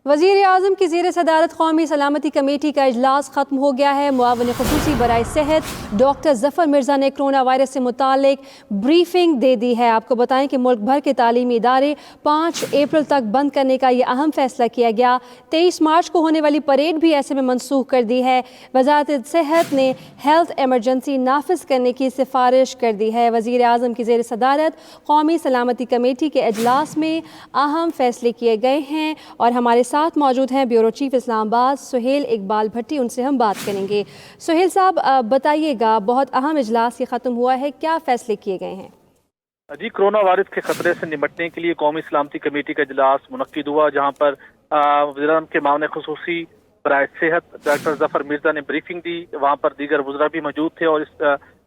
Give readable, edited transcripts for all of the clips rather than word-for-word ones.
वज़ीर आज़म की ज़ेर सदारत कौमी सलामती कमेटी का इजलास ख़त्म हो गया है। मुआवन ख़ुसूसी बराए सेहत डॉक्टर ज़फ़र मिर्ज़ा ने कोरोना वायरस से मुतालिक ब्रीफिंग दे दी है। आपको बताएं कि मुल्क भर के तालीमी इदारे 5 अप्रैल तक बंद करने का ये अहम फैसला किया गया। 23 मार्च को होने वाली परेड भी ऐसे में मनसूख कर दी है। वज़ारत सेहत ने हेल्थ एमरजेंसी नाफिज करने की सिफारिश कर दी है। वज़ीर आज़म की ज़ेर सदारत कौमी सलामती कमेटी के इजलास में अहम फैसले किए गए हैं और हमारे साथ मौजूद हैं ब्यूरो चीफ इस्लामाबाद सुहेल इकबाल भट्टी। उनसे हम बात करेंगे। सुहेल साहब बताइएगा, बहुत अहम इजलास ये ख़त्म हुआ है, क्या फैसले किए गए हैं? जी, कोरोना वायरस के खतरे से निपटने के लिए कौमी सलामती कमेटी का इजलास मुनक्किद हुआ, जहाँ पर वज़ीर के मामले खुसूसी बराए सेहत डॉक्टर ज़फ़र मिर्ज़ा ने ब्रीफिंग दी। वहाँ पर दीगर वज़रा भी मौजूद थे और इस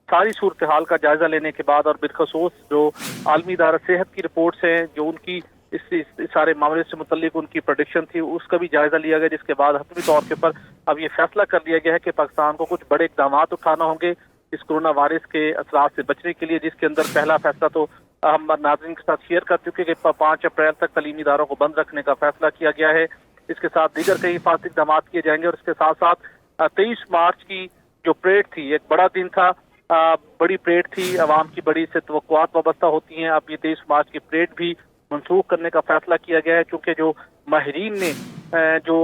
सारी सूरत हाल का जायजा लेने के बाद और बिलखसूस जो आलमी इदारा सेहत की रिपोर्ट्स हैं, जो उनकी इस सारे मामले से मुतल्लिक उनकी प्रेडिक्शन थी, उसका भी जायजा लिया गया, जिसके बाद हतमी तौर के ऊपर अब ये फैसला कर लिया गया है कि पाकिस्तान को कुछ बड़े इक़दाम उठाना होंगे इस कोरोना वायरस के असरात से बचने के लिए, जिसके अंदर पहला फैसला तो हम नाज़रीन के साथ शेयर कर चुके कि 5 अप्रैल तक तालीमी इदारों को बंद रखने का फैसला किया गया है। इसके साथ दीगर कई हिफाजती इक़दाम किए जाएंगे और इसके साथ साथ 23 मार्च की जो परेड थी, एक बड़ा दिन था, बड़ी परेड थी, अवाम की बड़ी से तवक्कुआत वाबस्ता होती हैं। अब ये 23 मार्च की परेड भी मनसूख करने का फैसला किया गया है, क्योंकि जो माहिरीन ने जो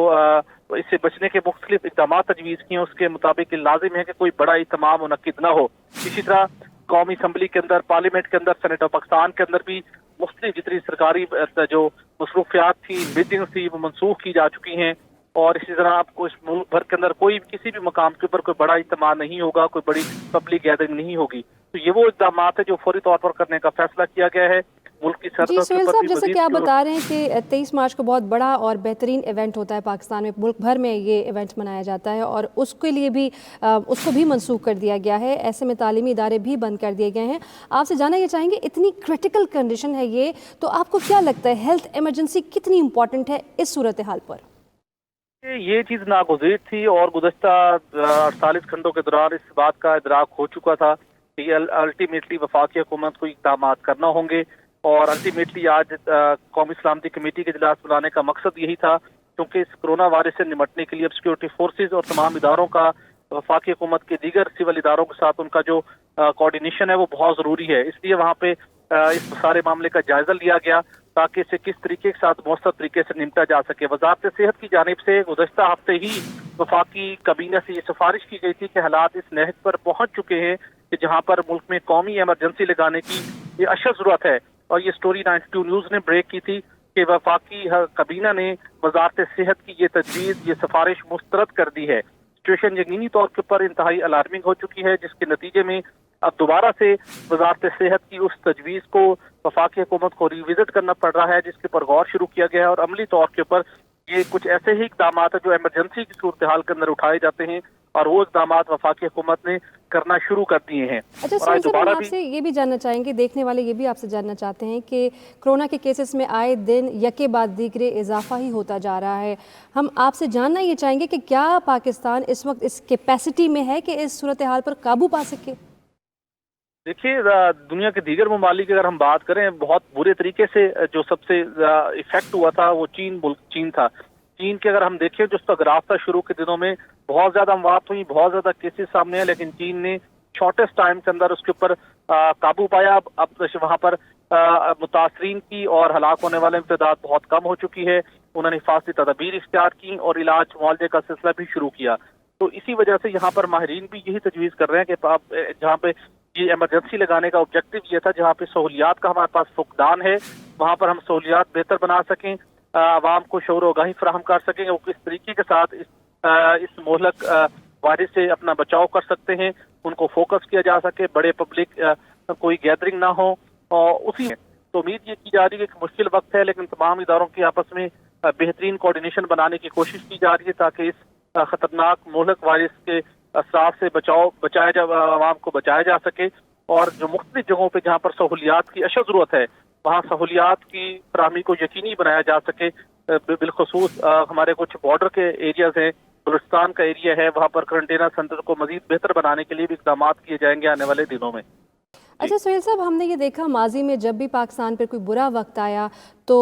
इससे बचने के मुख्तलिफ इक़दाम तजवीज़ किए हैं, उसके मुताबिक लाजिम है कि कोई बड़ा इज्तिमा मुनक्किद न हो। इसी तरह कौमी असम्बली के अंदर, पार्लियामेंट के अंदर, सेनेट ऑफ पाकिस्तान के अंदर भी मुख्तलिफ जितनी सरकारी जो मसरूफियात थी, मीटिंग थी, वो मनसूख की जा चुकी हैं। और इसी तरह आपको इस मुल्क भर के अंदर कोई किसी भी मकाम के ऊपर कोई बड़ा इज्तिमा नहीं होगा, कोई बड़ी पब्लिक गैदरिंग नहीं होगी। तो ये वो इक़दाम है जो फौरी तौर पर करने का फैसला किया गया है। जी सुहेल साहब, जैसे कि आप बता रहे हैं कि 23 मार्च को बहुत बड़ा और बेहतरीन इवेंट होता है पाकिस्तान में, मुल्क भर में ये इवेंट मनाया जाता है और उसके लिए भी उसको भी मनसूख कर दिया गया है। ऐसे में तालीमी इदारे भी बंद कर दिए गए हैं। आपसे जानना ये चाहेंगे, इतनी क्रिटिकल कंडीशन है ये, तो आपको क्या लगता है हेल्थ एमरजेंसी कितनी इंपॉर्टेंट है इस सूरत हाल पर? ये चीज़ नागुज़ीर थी और गुज़श्ता 48 घंटों के दौरान इस बात का इदराक हो चुका था कि अल्टीमेटली वफाकी हुकूमत को इक़दाम करना होंगे और अल्टीमेटली आज कौमी सलामती कमेटी के इजलास बुलाने का मकसद यही था, क्योंकि इस कोरोना वायरस से निपटने के लिए अब सिक्योरिटी फोर्सेज और तमाम इदारों का वफाकी हुकूमत के दीगर सिविल इदारों के साथ उनका जो कोऑर्डिनेशन है वो बहुत ज़रूरी है। इसलिए वहाँ पे इस सारे मामले का जायजा लिया गया ताकि इसे किस तरीके के साथ मौसर तरीके से निपटा जा सके। वज़ारत सेहत की जानिब से गुज़श्ता हफ्ते ही वफाकी काबीना से ये सिफारिश की गई थी कि हालात इस नहज पर पहुँच चुके हैं कि जहाँ पर मुल्क में कौमी एमरजेंसी लगाने की ये अशद ज़रूरत है। और ये स्टोरी 92 न्यूज़ ने ब्रेक की थी कि वफाकी काबीना ने वज़ारत सेहत की ये तजवीज़, ये सिफारिश मुस्तरद कर दी है। सिचुएशन यकीनी तौर के ऊपर इंतहाई अलार्मिंग हो चुकी है, जिसके नतीजे में अब दोबारा से वज़ारत सेहत की उस तजवीज़ को वफाकी हुकूमत को रिविजिट करना पड़ रहा है, जिसके ऊपर गौर शुरू किया गया है और अमली तौर के ऊपर ये कुछ ऐसे ही इक़दाम है जो एमरजेंसी की सूरत हाल के अंदर उठाए जाते हैं और वो इक़दाम वफाकी हुकूमत ने करना शुरू कर दिए हैं। अच्छा सुहेल साहब, हम आपसे ये भी जानना चाहेंगे, देखने वाले ये भी आपसे जानना चाहते हैं कि कोरोना के केसेस में आए दिन यके बाद दीगरे इजाफा ही होता जा रहा है। हम आपसे जानना ये चाहेंगे कि क्या पाकिस्तान इस वक्त इस कैपेसिटी में है कि इस सूरत हाल पर काबू पा सके? देखिए, दुनिया के दीगर ममालिक की अगर हम बात करें, बहुत बुरे तरीके से जो सबसे इफेक्ट हुआ था वो चीन था। चीन के अगर हम देखें जो उसका ग्राफ था, शुरू के दिनों में बहुत ज्यादा अमवात हुई, बहुत ज्यादा केसेस सामने आए, लेकिन चीन ने शॉर्टेस्ट टाइम के अंदर उसके ऊपर काबू पाया। अब वहाँ पर मुतासरीन की और हलाक होने वाले की तादाद बहुत कम हो चुकी है। उन्होंने हिफाजती तदबीर इख्तियार की और इलाज मुआवजे का सिलसिला भी शुरू किया। तो इसी वजह से यहाँ पर माहिरीन भी यही तजवीज़ कर रहे हैं कि जहाँ पे ये इमरजेंसी लगाने का ऑब्जेक्टिव ये था, जहाँ पे सहूलियात का हमारे पास फुकदान है, वहाँ पर हम सहूलियात बेहतर बना सकें, आवाम को शऊर आगाही फराहम कर सकें, वो किस तरीके के साथ इस मोहलक वायरस से अपना बचाव कर सकते हैं, उनको फोकस किया जा सके, बड़े पब्लिक कोई गैदरिंग ना हो। और उसी में तो उम्मीद ये की जा रही है कि मुश्किल वक्त है, लेकिन तमाम इदारों के आपस में बेहतरीन कोऑर्डिनेशन बनाने की कोशिश की जा रही है ताकि इस खतरनाक मोहलक वायरस के असरार से आवाम को बचाया जा सके। और जो मुख्तलिफ जगहों पे जहाँ पर सहूलियात की अशद जरूरत है, वहाँ सहूलियात की फराहमी को यकीनी बनाया जा सके। बिलखसूस हमारे कुछ बॉर्डर के एरियाज हैं, बलूचिस्तान का एरिया है, वहाँ पर क्वारंटीन सेंटर को मजीद बेहतर बनाने के लिए भी इक़दाम किए जाएंगे आने वाले दिनों में। अच्छा सुहेल साहब, हमने ये देखा माजी में जब भी पाकिस्तान पर कोई बुरा वक्त आया तो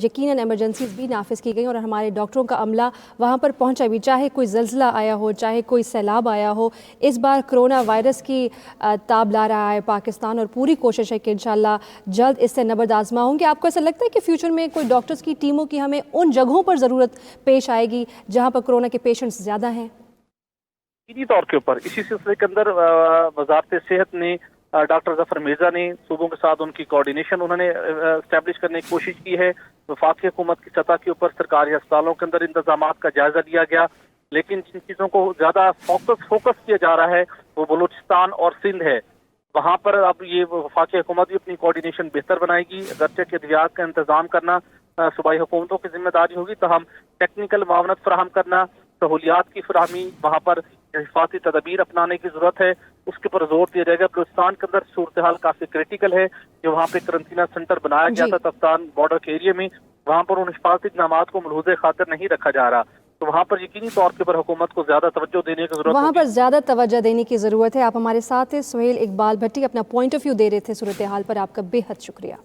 यकीनन एमरजेंसीज भी नाफिज की गई और हमारे डॉक्टरों का अमला वहाँ पर पहुँचा भी, चाहे कोई ज़लज़ला आया हो, चाहे कोई सैलाब आया हो। इस बार कोरोना वायरस की ताब ला रहा है पाकिस्तान और पूरी कोशिश है कि इंशाल्लाह जल्द इससे नबर्द आज़मा होंगे। आपको ऐसा लगता है कि फ्यूचर में कोई डॉक्टर्स की टीमों की हमें उन जगहों पर ज़रूरत पेश आएगी जहाँ पर कोरोना के पेशेंट्स ज़्यादा हैं? सीधी तौर के ऊपर इसी सिलसिले के अंदर वजारत सेहत ने डॉक्टर जफर मिर्जा ने सूबों के साथ उनकी कोऑर्डिनेशन उन्होंने एस्टैब्लिश करने की कोशिश की है। वफाकी हुकूमत की सतह के ऊपर सरकारी अस्पतालों के अंदर इंतजामात का जायजा लिया गया, लेकिन जिन चीज़ों को ज़्यादा फोकस किया जा रहा है वो बलूचिस्तान और सिंध है। वहाँ पर अब ये वफाकी हुकूमत भी अपनी कोऑर्डिनेशन बेहतर बनाएगी। अगरचे के अद्वियात का इंतजाम करना सूबाई हुकूमतों की जिम्मेदारी होगी, तो हम टेक्निकल मावनत फराहम करना, सहूलियात की फराहमी, वहाँ पर हिफाजती तदबीर अपनाने की जरूरत है, उसके ऊपर जोर दिया जाएगा। बलूचिस्तान के अंदर सूरत हाल काफी क्रिटिकल है, जो वहाँ पे करंतना सेंटर बनाया गया था तफ्तान बॉर्डर के एरिया में, वहाँ पर उन हिफाजती इक़दामात को मलहूज़े खातिर नहीं रखा जा रहा, तो वहाँ पर यकीनी तौर के ऊपर हुकूमत को ज्यादा तवज्जो देने की जरूरत, वहाँ पर ज़्यादा तवज्जो देने की ज़रूरत है। आप हमारे साथ हैं सुहेल इकबाल भट्टी, अपना पॉइंट ऑफ व्यू दे रहे थे सूरत हाल पर, आपका बेहद शुक्रिया।